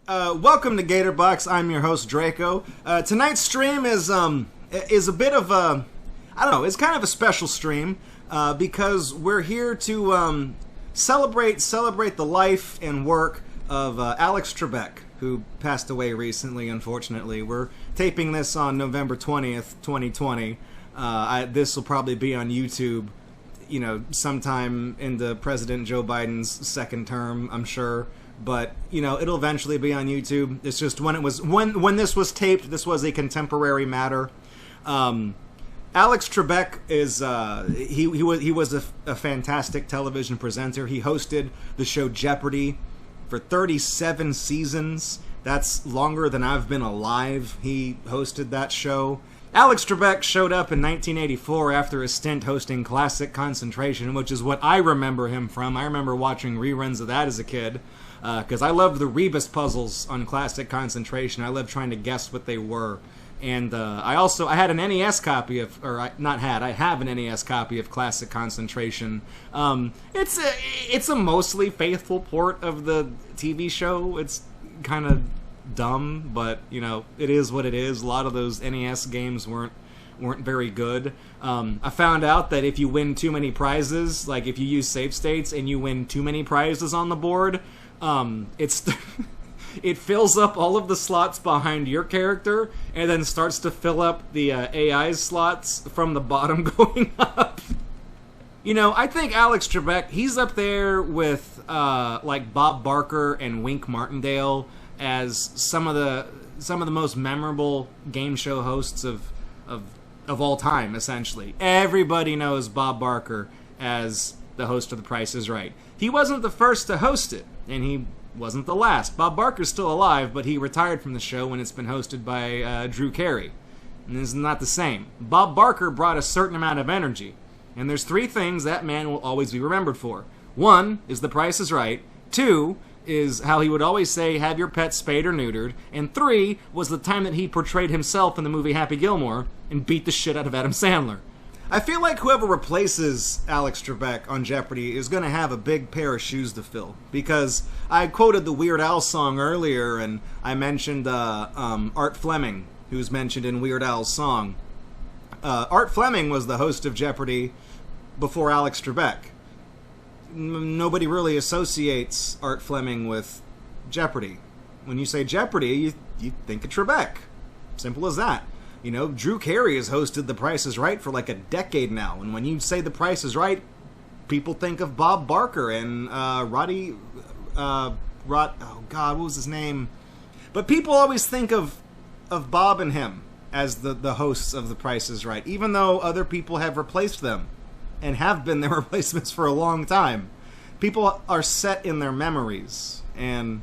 Welcome to Gatorbox. I'm your host Draco. Tonight's stream is a bit of a, I don't know, it's kind of a special stream because we're here to celebrate the life and work of Alex Trebek, who passed away recently, unfortunately. We're taping this on November 20th, 2020. This will probably be on YouTube, you know, sometime into President Joe Biden's second term, I'm sure. But, you know, it'll eventually be on YouTube. It's just when this was taped, this was a contemporary matter. Alex Trebek is he was a fantastic television presenter. He hosted the show Jeopardy for 37 seasons. That's longer than I've been alive. He hosted that show. Alex Trebek showed up in 1984 after a stint hosting Classic Concentration, which is what I remember him from. I remember watching reruns of that as a kid. Because I loved the Rebus puzzles on Classic Concentration. I loved trying to guess what they were. And I had an NES copy of, I have an NES copy of Classic Concentration. It's a mostly faithful port of the TV show. It's kind of dumb, but, you know, it is what it is. A lot of those NES games weren't very good. I found out that if you win too many prizes, like if you use save states and you win too many prizes on the board, it fills up all of the slots behind your character and then starts to fill up the AI's slots from the bottom going up. You know, I think Alex Trebek, he's up there with like Bob Barker and Wink Martindale as some of the most memorable game show hosts of all time, essentially. Everybody knows Bob Barker as the host of The Price is Right. He wasn't the first to host it, and he wasn't the last. Bob Barker's still alive, but he retired from the show when it's been hosted by Drew Carey. And it's not the same. Bob Barker brought a certain amount of energy, and there's three things that man will always be remembered for. One is The Price is Right. Two is how he would always say, have your pet spayed or neutered. And three was the time that he portrayed himself in the movie Happy Gilmore and beat the shit out of Adam Sandler. I feel like whoever replaces Alex Trebek on Jeopardy is going to have a big pair of shoes to fill. Because I quoted the Weird Al song earlier, and I mentioned Art Fleming, who's mentioned in Weird Al's song. Art Fleming was the host of Jeopardy before Alex Trebek. Nobody really associates Art Fleming with Jeopardy. When you say Jeopardy, you think of Trebek. Simple as that. You know, Drew Carey has hosted The Price is Right for like a decade now, and when you say The Price is Right, people think of Bob Barker and oh God, what was his name? But people always think of Bob and him as the hosts of The Price is Right, even though other people have replaced them and have been their replacements for a long time. People are set in their memories, and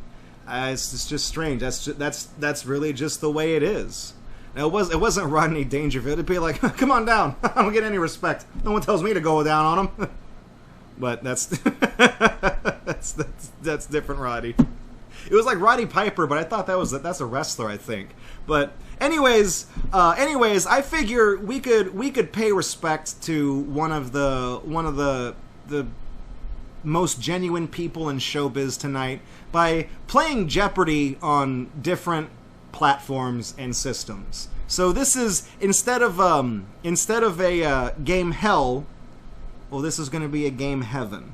it's just strange. That's really just the way it is. Now, it wasn't Rodney Dangerfield. It'd be like, come on down. I don't get any respect. No one tells me to go down on him. But that's that's different, Roddy. It was like Roddy Piper, but I thought that's a wrestler, I think. But anyways, I figure we could pay respect to one of the most genuine people in showbiz tonight by playing Jeopardy on different platforms and systems. So this is instead of a game hell, well, this is going to be a game heaven.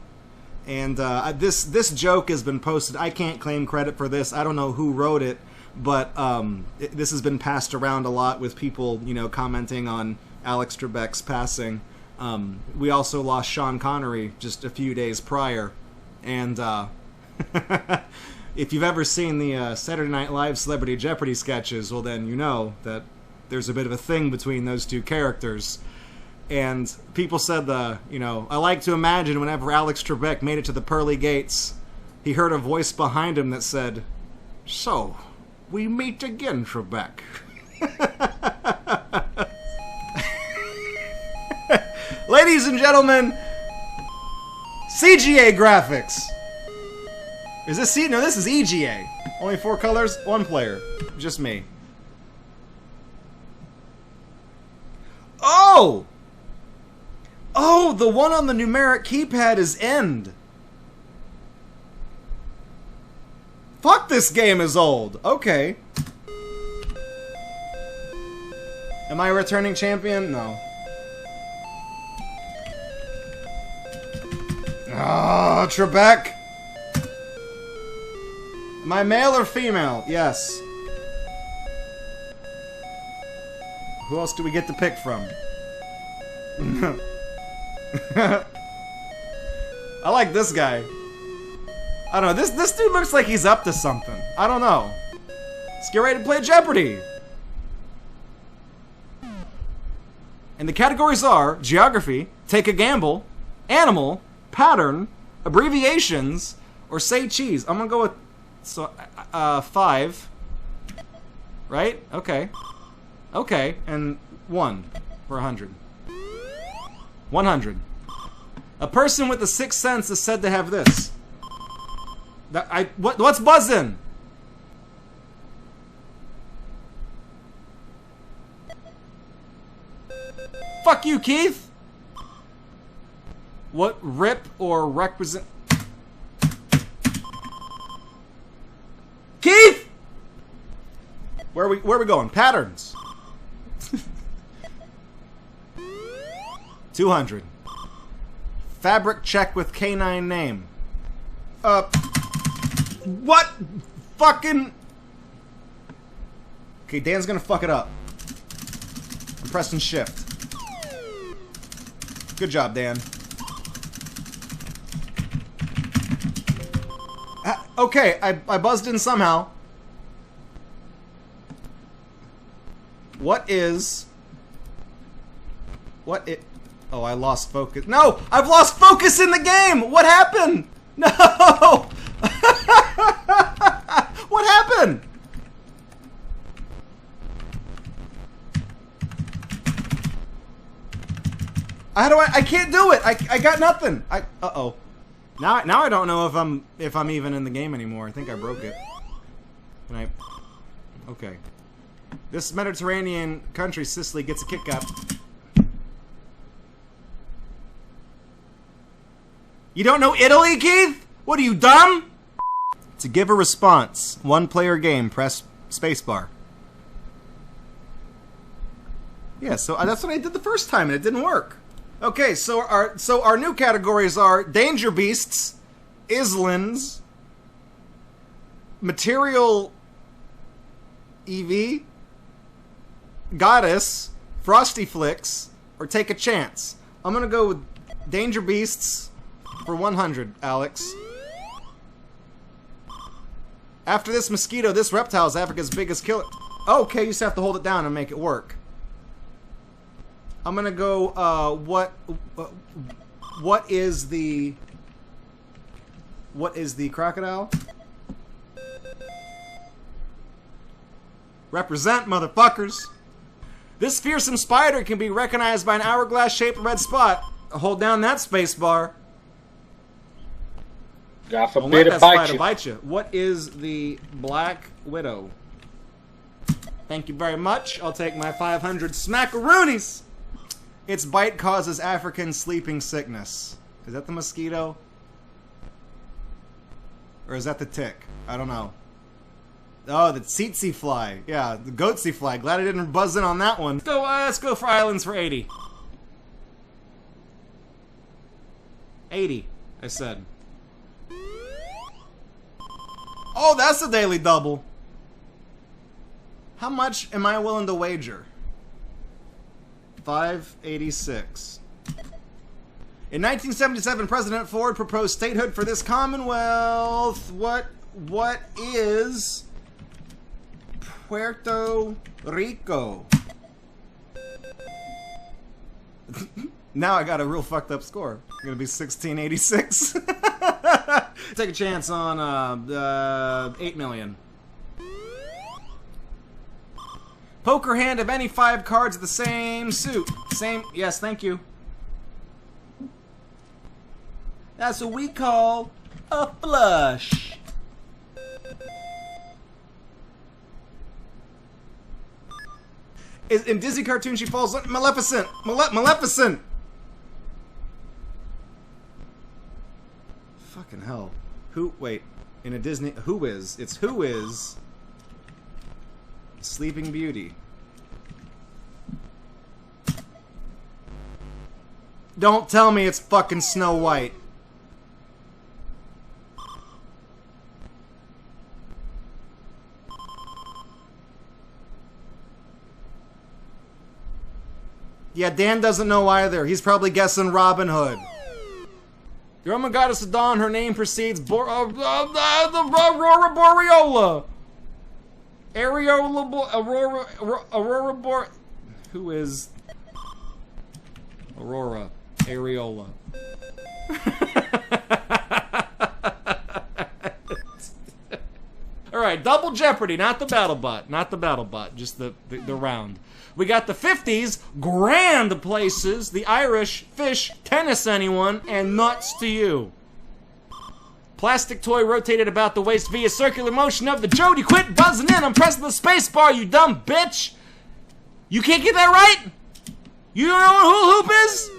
And this joke has been posted. I can't claim credit for this. I don't know who wrote it, but this has been passed around a lot with people, you know, commenting on Alex Trebek's passing. We also lost Sean Connery just a few days prior, and if you've ever seen the Saturday Night Live Celebrity Jeopardy sketches, well then you know that there's a bit of a thing between those two characters. And people said I like to imagine whenever Alex Trebek made it to the pearly gates, he heard a voice behind him that said, "So, we meet again, Trebek." Ladies and gentlemen, CGA graphics. Is this C? No, this is EGA. Only 4 colors, 1 player. Just me. Oh! Oh, the one on the numeric keypad is end. Fuck, this game is old. Okay. Am I a returning champion? No. Ah, Trebek. Am I male or female? Yes. Who else do we get to pick from? I like this guy. I don't know, this dude looks like he's up to something. I don't know. Let's get ready to play Jeopardy! And the categories are geography, take a gamble, animal, pattern, abbreviations, or say cheese. I'm gonna go with 5. Right? Okay. Okay, and 1 for 100. 100. A person with a sixth sense is said to have this. What's buzzing? Fuck you, Keith. What rip or represent? Keith. Where are we going? Patterns. 200. Fabric check with canine name. What? Fucking... Okay, Dan's gonna fuck it up. I'm pressing shift. Good job, Dan. Okay, I buzzed in somehow. What is... What it... Oh, I lost focus. No! I've lost focus in the game! What happened? No! What happened? How do I can't do it! I got nothing! Uh-oh. Now I don't know if I'm even in the game anymore. I think I broke it. Can I... Okay. This Mediterranean country, Sicily, gets a kick up. You don't know Italy, Keith? What are you, dumb? To give a response, one-player game, press spacebar. Yeah, so that's what I did the first time, and it didn't work. Okay, so our new categories are Danger Beasts, Islands, Material EV, Goddess, Frosty Flicks, or Take a Chance. I'm gonna go with Danger Beasts for 100, Alex. After this mosquito, this reptile is Africa's biggest killer. Oh, okay, you just have to hold it down and make it work. I'm gonna go, what is the crocodile? Represent, motherfuckers. This fearsome spider can be recognized by an hourglass-shaped red spot. Hold down that space bar. God forbid it bite you. What is the Black Widow? Thank you very much. I'll take my 500 smackaroonies. Its bite causes African sleeping sickness. Is that the mosquito? Or is that the tick? I don't know. Oh, the tsetse fly. Yeah, the goatsy fly. Glad I didn't buzz in on that one. Let's go for islands for 80. 80, I said. Oh, that's a daily double. How much am I willing to wager? 586. In 1977, President Ford proposed statehood for this Commonwealth. What is Puerto Rico? Now I got a real fucked up score. It's gonna be 1686. Take a chance on 8 million. Poker hand of any 5 cards of the same suit. Yes, thank you. That's what we call a flush. In Disney cartoon, she falls on Maleficent. Maleficent. Fucking hell. Who? Wait. In a Disney... Who is? It's who is... Sleeping Beauty. Don't tell me it's fucking Snow White. Yeah, Dan doesn't know either. He's probably guessing Robin Hood. The Roman goddess of dawn, her name precedes the Aurora Boreola. Aurora Who is Aurora Areola? Alright, double Jeopardy, not the BattleBot. Not the BattleBot, just the round. We got the 50s, grand places, the Irish, fish, tennis anyone, and nuts to you. Plastic toy rotated about the waist via circular motion of the Jody. Quit buzzing in, I'm pressing the space bar, you dumb bitch! You can't get that right? You don't know what hula hoop is?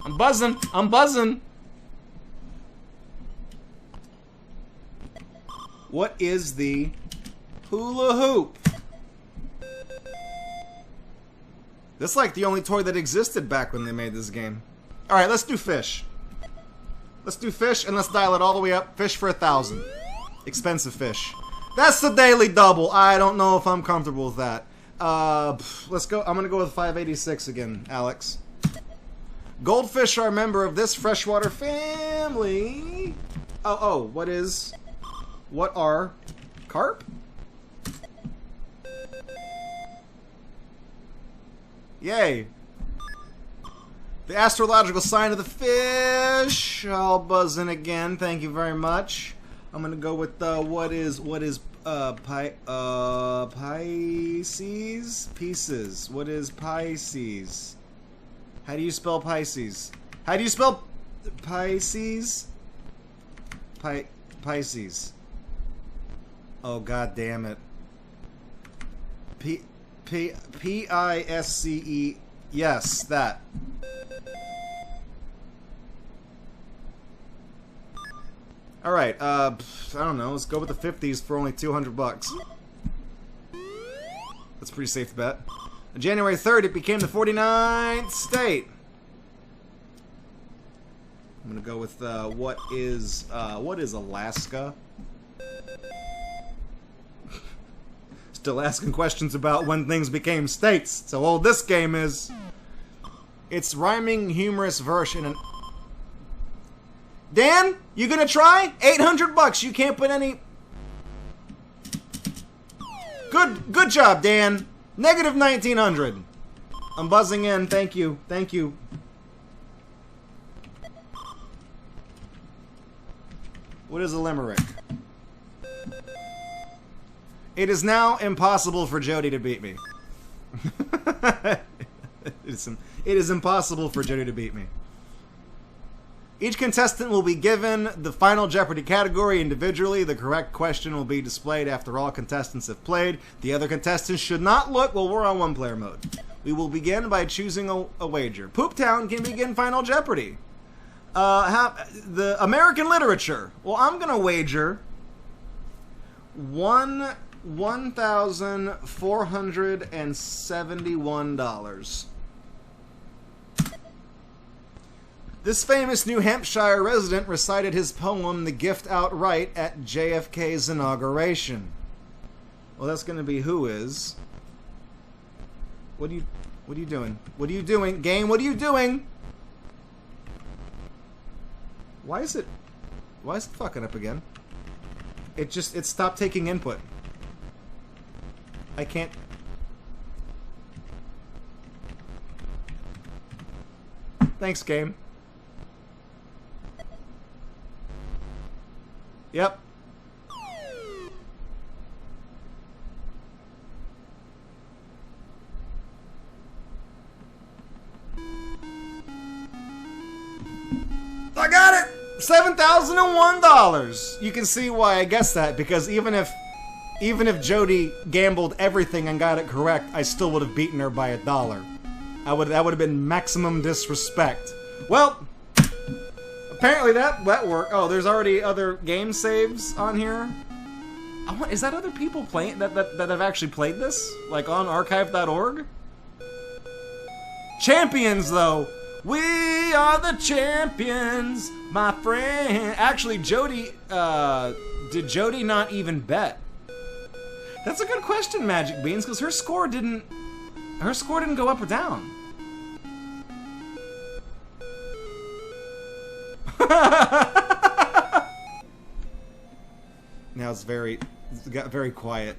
I'm buzzing, I'm buzzing. What is the hula hoop? That's like the only toy that existed back when they made this game. Alright, let's do fish. Let's do fish and let's dial it all the way up. Fish for 1,000. Expensive fish. That's the daily double. I don't know if I'm comfortable with that. Let's go. I'm gonna go with 586 again, Alex. Goldfish are a member of this freshwater family. What are carp? Yay. The astrological sign of the fish. I'll buzz in again. Thank you very much. I'm gonna go with Pisces? Pieces. What is Pisces? How do you spell Pisces? How do you spell Pisces? Pisces. Oh, god damn it. P-I-S-C-E. Yes, that. Alright, I don't know. Let's go with the 50s for only 200 bucks. That's a pretty safe bet. On January 3rd, it became the 49th state. I'm gonna go with, what is Alaska? Still asking questions about when things became states. That's how old this game is. It's rhyming, humorous verse in an... Dan, you gonna try? 800 bucks. You can't put any... Good job, Dan. Negative 1900. I'm buzzing in. Thank you. Thank you. What is a limerick? It is now impossible for Jody to beat me. It is impossible for Jody to beat me. Each contestant will be given the final Jeopardy category individually. The correct question will be displayed after all contestants have played. The other contestants should not look while we're on one-player mode. We will begin by choosing a wager. Pooptown can begin Final Jeopardy. The American literature. Well, I'm gonna wager $1,471. This famous New Hampshire resident recited his poem, The Gift, outright at JFK's inauguration. Well, that's going to be who is. What are you doing? What are you doing? Game, what are you doing? Why is it fucking up again? It stopped taking input. I can't... Thanks, game. Yep. I got it! $7,001! You can see why I guessed that, because even if Jody gambled everything and got it correct, I still would have beaten her by $1. That would have been maximum disrespect. Well, apparently that worked. Oh, there's already other game saves on here. Is that other people playing that have actually played this? Like on archive.org? Champions, though. We are the champions, my friend. Actually, Jody, did Jody not even bet? That's a good question, Magic Beans, because her score didn't go up or down. Now it got very quiet.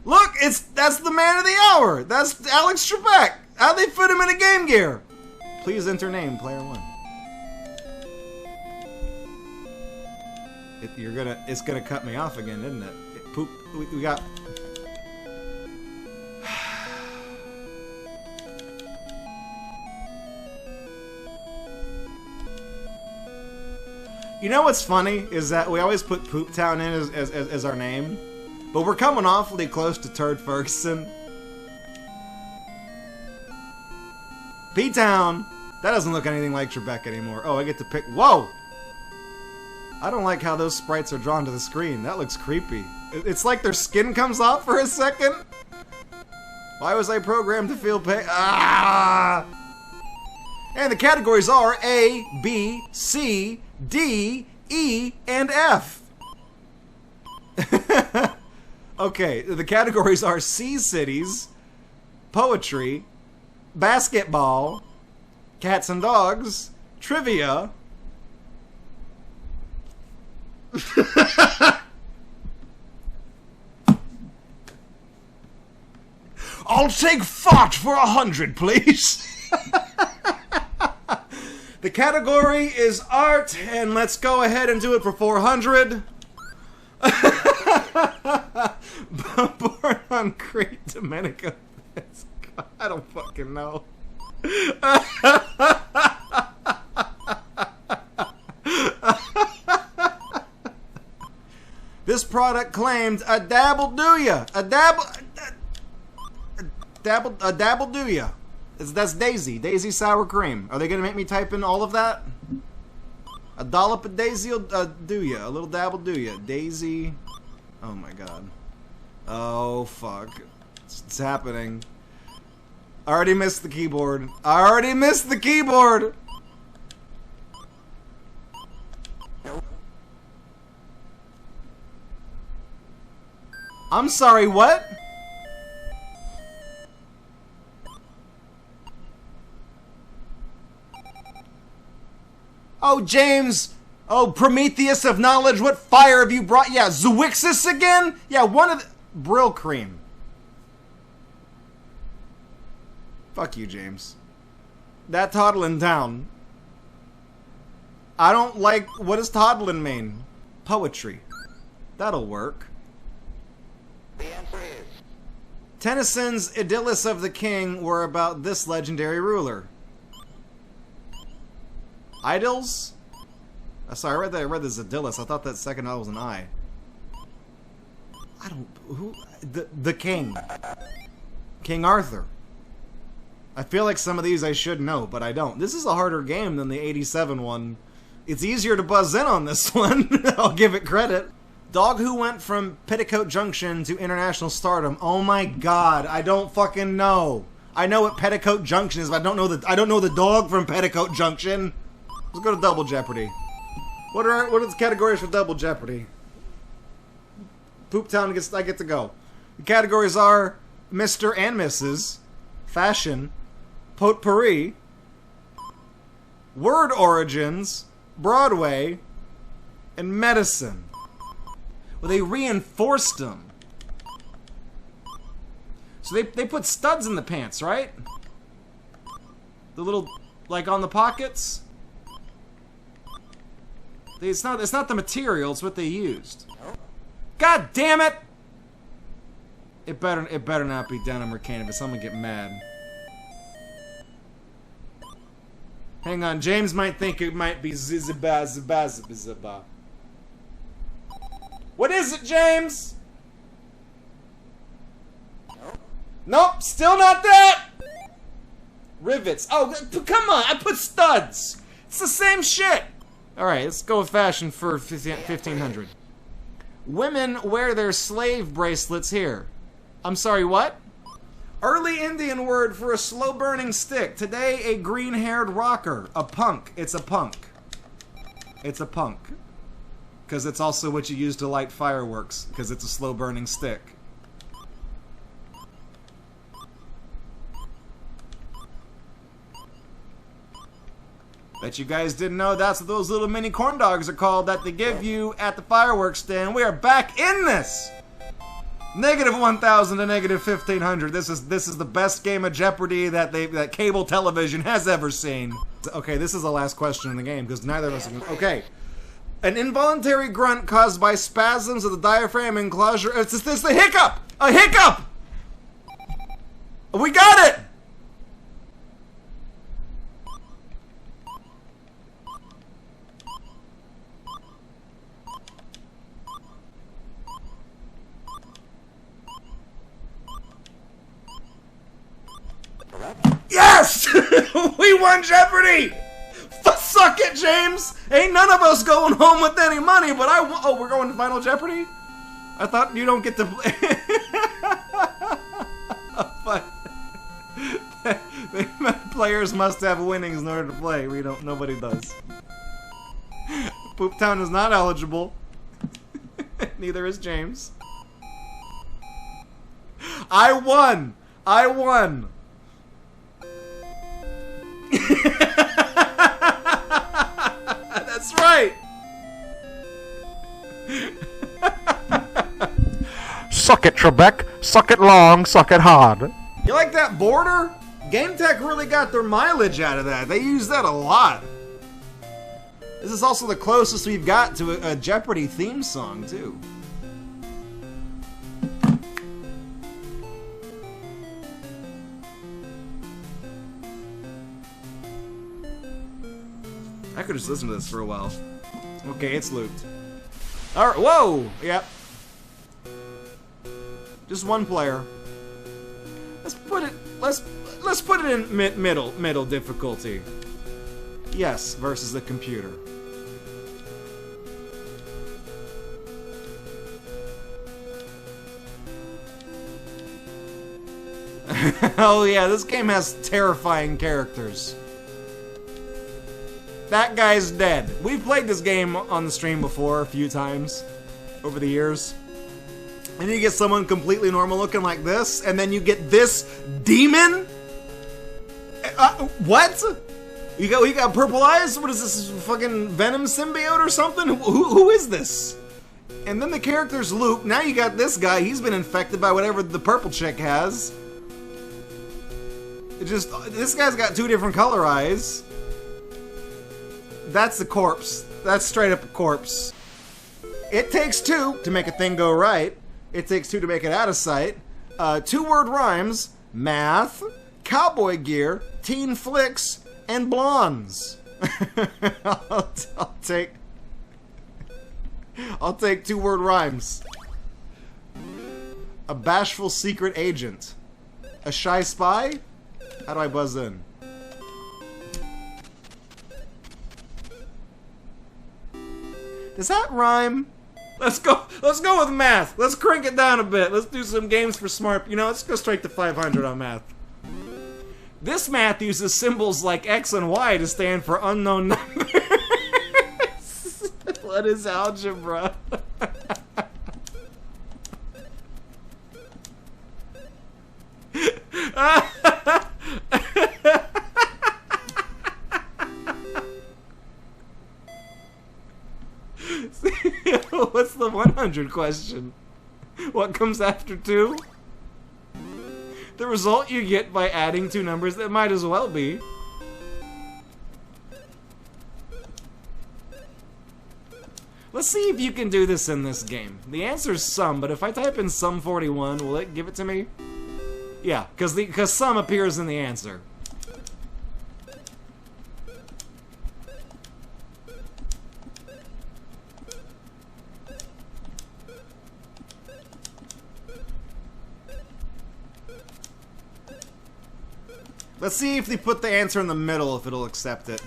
Look, that's the man of the hour. That's Alex Trebek. How'd they fit him in a Game Gear? Please enter name, player 1. It's gonna cut me off again, isn't it? We got. You know what's funny is that we always put Poop Town in as our name, but we're coming awfully close to Turd Ferguson. P-Town! That doesn't look anything like Trebek anymore. Oh, I get to pick. Whoa! I don't like how those sprites are drawn to the screen. That looks creepy. It's like their skin comes off for a second. Why was I programmed to feel pain? Ah! And the categories are A, B, C, D, E, and F. Okay, the categories are C cities, poetry, basketball, cats and dogs, trivia. I'll take fart for 100, please. The category is art, and let's go ahead and do it for 400. Born on Crete, Dominica. I don't fucking know. This product claimed a dabble do ya. A dabble do ya. That's Daisy. Daisy sour cream. Are they gonna make me type in all of that? A dollop of Daisy will do ya. A little dabble do ya. Daisy. Oh my god. Oh fuck. It's happening. I already missed the keyboard. I already missed the keyboard! I'm sorry, what? Oh, James! Oh, Prometheus of knowledge, what fire have you brought? Yeah, Zooxis again? Yeah, one of the... Brill cream. Fuck you, James. That toddlin' down. I don't like... What does toddlin' mean? Poetry. That'll work. The answer is... Tennyson's Idyllists of the King were about this legendary ruler. Idols? Sorry, I read this Idyllis. I thought that second I was an I. I don't... Who... The King. King Arthur. I feel like some of these I should know, but I don't. This is a harder game than the 87 one. It's easier to buzz in on this one. I'll give it credit. Dog who went from Petticoat Junction to international stardom. Oh my god, I don't fucking know. I know what Petticoat Junction is, but I don't know the dog from Petticoat Junction. Let's go to Double Jeopardy. What are the categories for Double Jeopardy? Poop Town I get to go. The categories are Mr. and Mrs., Fashion, Potpourri, Word Origins, Broadway, and Medicine. Well, they reinforced them. So they put studs in the pants, right? The little, like, on the pockets? It's not the material, it's what they used. God damn it! It better not be denim or canvas. I'm gonna get mad. Hang on, James might think it might be zizaba. What is it, James? Nope, still not that! Rivets. Oh, come on, I put studs. It's the same shit. Alright, let's go with fashion for 1500. Women wear their slave bracelets here. I'm sorry, what? Early Indian word for a slow-burning stick. Today, a green-haired rocker. A punk. It's a punk. It's a punk. Because it's also what you use to light fireworks. Because it's a slow-burning stick. Bet you guys didn't know that's what those little mini corn dogs are called that they give you at the fireworks stand. We are back in this! -1000 to -1500. This is the best game of Jeopardy that cable television has ever seen. Okay, this is the last question in the game because neither of us are. Okay, an involuntary grunt caused by spasms of the diaphragm and closure. It's the hiccup. A hiccup. We got it. Yes! We won Jeopardy! Suck it, James! Ain't none of us going home with any money, but oh, we're going to Final Jeopardy? I thought you don't get to play. But players must have winnings in order to play. We don't. Nobody does. Pooptown is not eligible. Neither is James. I won! I won! That's right. Suck it, Trebek. Suck it long, suck it hard. You like that border? Game Tech really got their mileage out of that. They use that a lot. This is also the closest we've got to a Jeopardy theme song, too. I could just listen to this for a while. Okay, it's looped. Alright, whoa! Yep. Just one player. Let's put it in middle difficulty. Yes, versus the computer. Oh yeah, this game has terrifying characters. That guy's dead. We've played this game on the stream before a few times over the years. And you get someone completely normal looking like this, and then you get this demon? What? You got purple eyes? What is this, fucking Venom symbiote or something? Who is this? And then the characters loop. Now you got this guy. He's been infected by whatever the purple chick has. This guy's got two different color eyes. That's the corpse. That's straight up a corpse. It takes two to make a thing go right. It takes two to make it out of sight. 2-word rhymes, math, cowboy gear, teen flicks, and blondes. I'll take 2-word rhymes. A bashful secret agent. A shy spy? How do I buzz in? Does that rhyme? Let's go with math. Let's crank it down a bit. Let's do some games for smart. You know, let's go straight to 500 on math. This math uses symbols like X and Y to stand for unknown numbers. What is algebra? What's the 100 question? What comes after 2? The result you get by adding two numbers that might as well be. Let's see if you can do this in this game. The answer is sum, but if I type in sum 41, will it give it to me? Yeah, because sum appears in the answer. Let's see if they put the answer in the middle, if it'll accept it.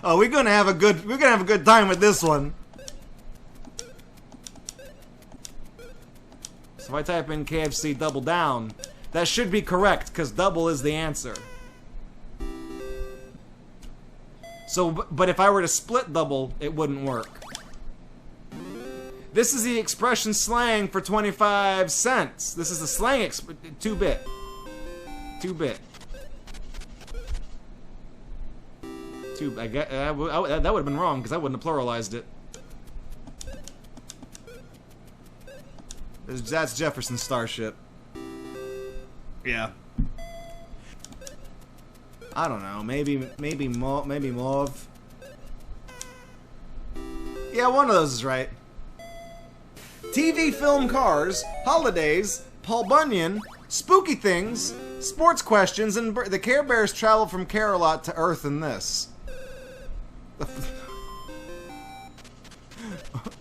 Oh, we're gonna have a good time with this one. So if I type in KFC double down, that should be correct, because double is the answer. So, but if I were to split double, it wouldn't work. This is the expression slang for 25 cents. This is the slang 2-bit. 2-bit. I guess, that would have been wrong, because I wouldn't have pluralized it. That's Jefferson's starship. Yeah. I don't know. Maybe mauve. Yeah, one of those is right. TV, film, cars, holidays, Paul Bunyan, spooky things, sports questions, and the Care Bears travel from Care-a-Lot to Earth in this.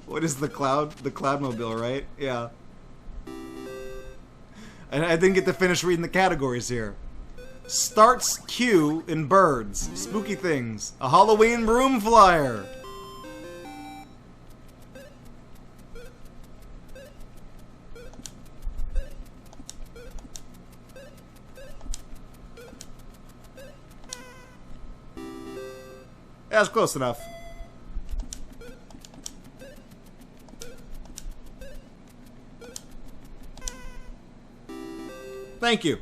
What is the cloud? The Cloudmobile, right? Yeah. And I didn't get to finish reading the categories here. Starts Q in birds. Spooky things. A Halloween broom flyer. That's close enough. Thank you.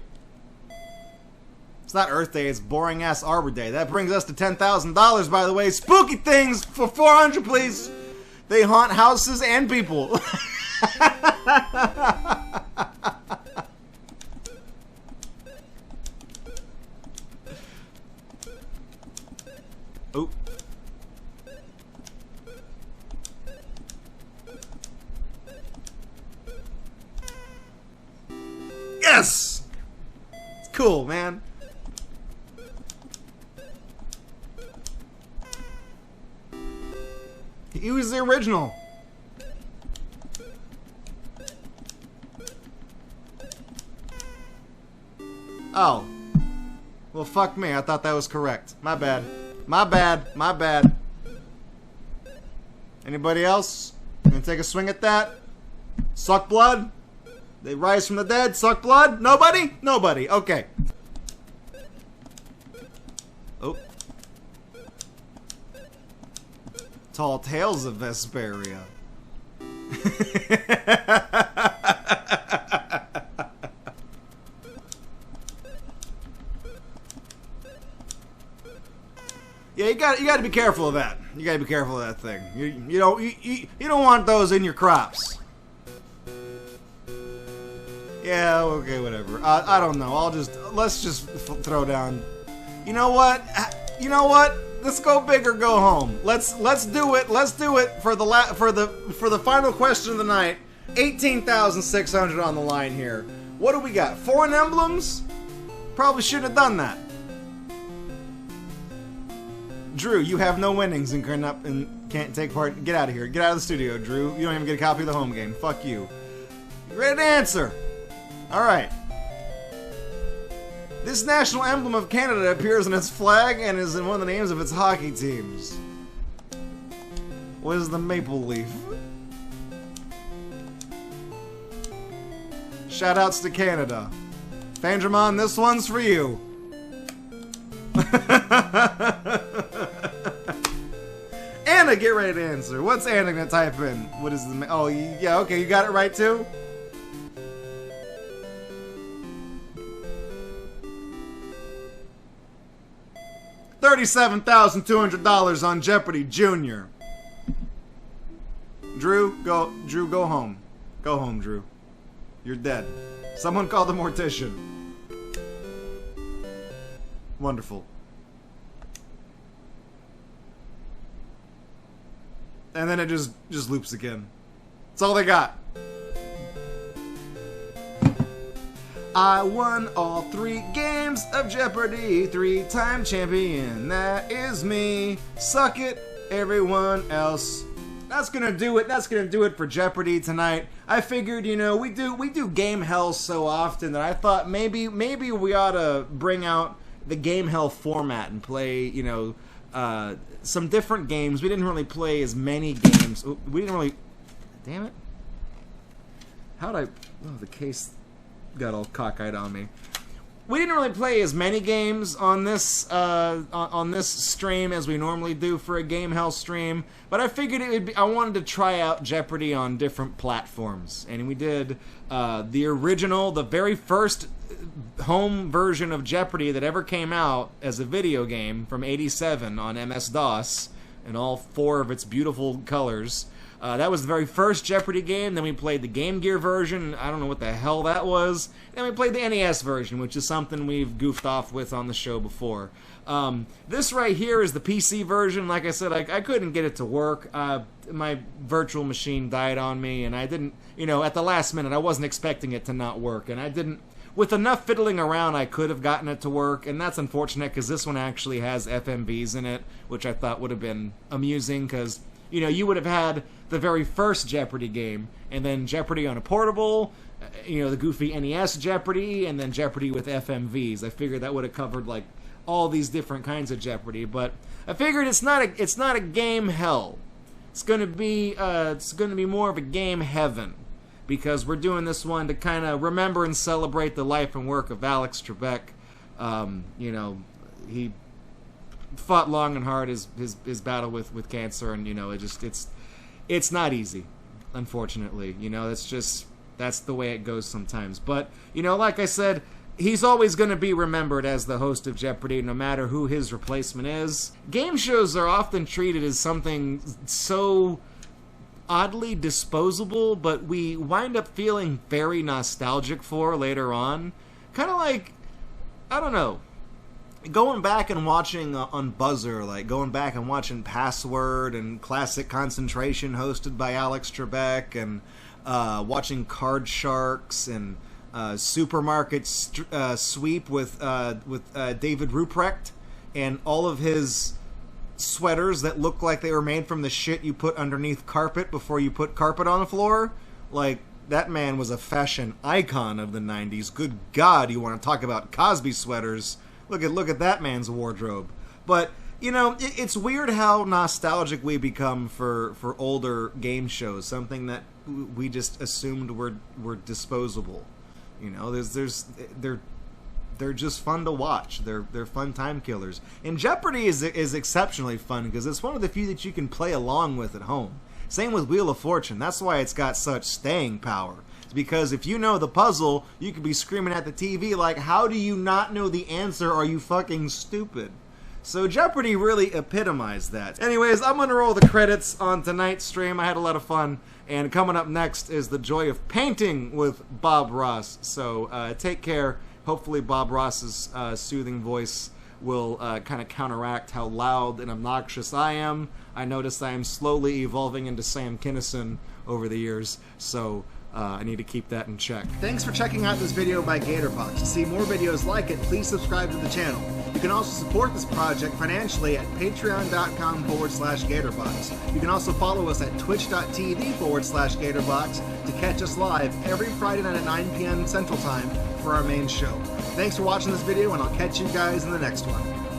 It's not Earth Day, it's boring ass Arbor Day. That brings us to $10,000, by the way. Spooky things for 400, please. They haunt houses and people. Oh. Yes! It's cool, man. He was the original. Oh. Well, fuck me. I thought that was correct. My bad. My bad. My bad. Anybody else? Gonna take a swing at that? Suck blood? They rise from the dead, suck blood? Nobody? Nobody. Okay. Oh. Tall Tales of Vesperia. Yeah, you got to be careful of that. You got to be careful of that thing. You don't want those in your crops. Yeah, okay, whatever. I don't know. Let's just throw down. You know what? You know what? Let's go big or go home. Let's do it. Let's do it for the final question of the night. 18,600 on the line here. What do we got? Foreign emblems? Probably shouldn't have done that. Drew, you have no winnings and can't take part. Get out of here. Get out of the studio, Drew. You don't even get a copy of the home game. Fuck you. You ready to answer? Alright. This national emblem of Canada appears on its flag and is in one of the names of its hockey teams. What is the maple leaf? Shoutouts to Canada. Fandramon, this one's for you. Anna, get ready to answer. What's Anna gonna type in? What is the... Oh, yeah, okay, you got it right too? $37,200 on Jeopardy Junior. Drew, go home. Go home, Drew. You're dead. Someone call the mortician. Wonderful. And then it just loops again. That's all they got. I won all 3 games of Jeopardy, 3-time champion. That is me. Suck it, everyone else. That's gonna do it. That's gonna do it for Jeopardy tonight. I figured, you know, we do game hell so often that I thought maybe we ought to bring out the game hell format and play, you know, some different games. We didn't really play as many games. We didn't really... Damn it. How'd I... Oh, the case got all cockeyed on me. We didn't really play as many games on this stream as we normally do for a Game Hell stream, but I figured it would be, I wanted to try out Jeopardy on different platforms, and we did the original, the very first home version of Jeopardy that ever came out as a video game from '87 on MS-DOS in all 4 of its beautiful colors. That was the very first Jeopardy game. Then we played the Game Gear version. I don't know what the hell that was. Then we played the NES version, which is something we've goofed off with on the show before. This right here is the PC version. Like I said, I couldn't get it to work. My virtual machine died on me, and I didn't, at the last minute, I wasn't expecting it to not work. And I didn't, with enough fiddling around, I could have gotten it to work. And that's unfortunate because this one actually has FMVs in it, which I thought would have been amusing because... you would have had the very first Jeopardy game, and then Jeopardy on a portable, the goofy NES Jeopardy, and then Jeopardy with FMVs. I figured that would have covered, like, all these different kinds of Jeopardy, but I figured it's not a game hell. It's gonna be more of a game heaven, because we're doing this one to kind of remember and celebrate the life and work of Alex Trebek. He fought long and hard his battle with cancer, and it's not easy, unfortunately. That's the way it goes sometimes. But like I said, he's always going to be remembered as the host of Jeopardy, no matter who his replacement is. Game shows are often treated as something so oddly disposable, but we wind up feeling very nostalgic for later on. Kind of like, I don't know, going back and watching on Buzzer, like going back and watching Password and Classic Concentration hosted by Alex Trebek, and watching Card Sharks and Supermarket Sweep with David Ruprecht, and all of his sweaters that look like they were made from the shit you put underneath carpet before you put carpet on the floor. Like, that man was a fashion icon of the 90s. Good God, you want to talk about Cosby sweaters. Look at that man's wardrobe. But, it's weird how nostalgic we become for older game shows, something that we just assumed were disposable. They're just fun to watch. They're fun time killers. And Jeopardy is exceptionally fun because it's one of the few that you can play along with at home. Same with Wheel of Fortune. That's why it's got such staying power. Because if you know the puzzle, you could be screaming at the TV like, how do you not know the answer? Are you fucking stupid? So Jeopardy really epitomized that. Anyways, I'm going to roll the credits on tonight's stream. I had a lot of fun. And coming up next is The Joy of Painting with Bob Ross. So take care. Hopefully Bob Ross's soothing voice will kind of counteract how loud and obnoxious I am. I notice I am slowly evolving into Sam Kinison over the years. So... I need to keep that in check. Thanks for checking out this video by Gatorbox. To see more videos like it, please subscribe to the channel. You can also support this project financially at patreon.com/Gatorbox. You can also follow us at twitch.tv/Gatorbox to catch us live every Friday night at 9 p.m. Central Time for our main show. Thanks for watching this video, and I'll catch you guys in the next one.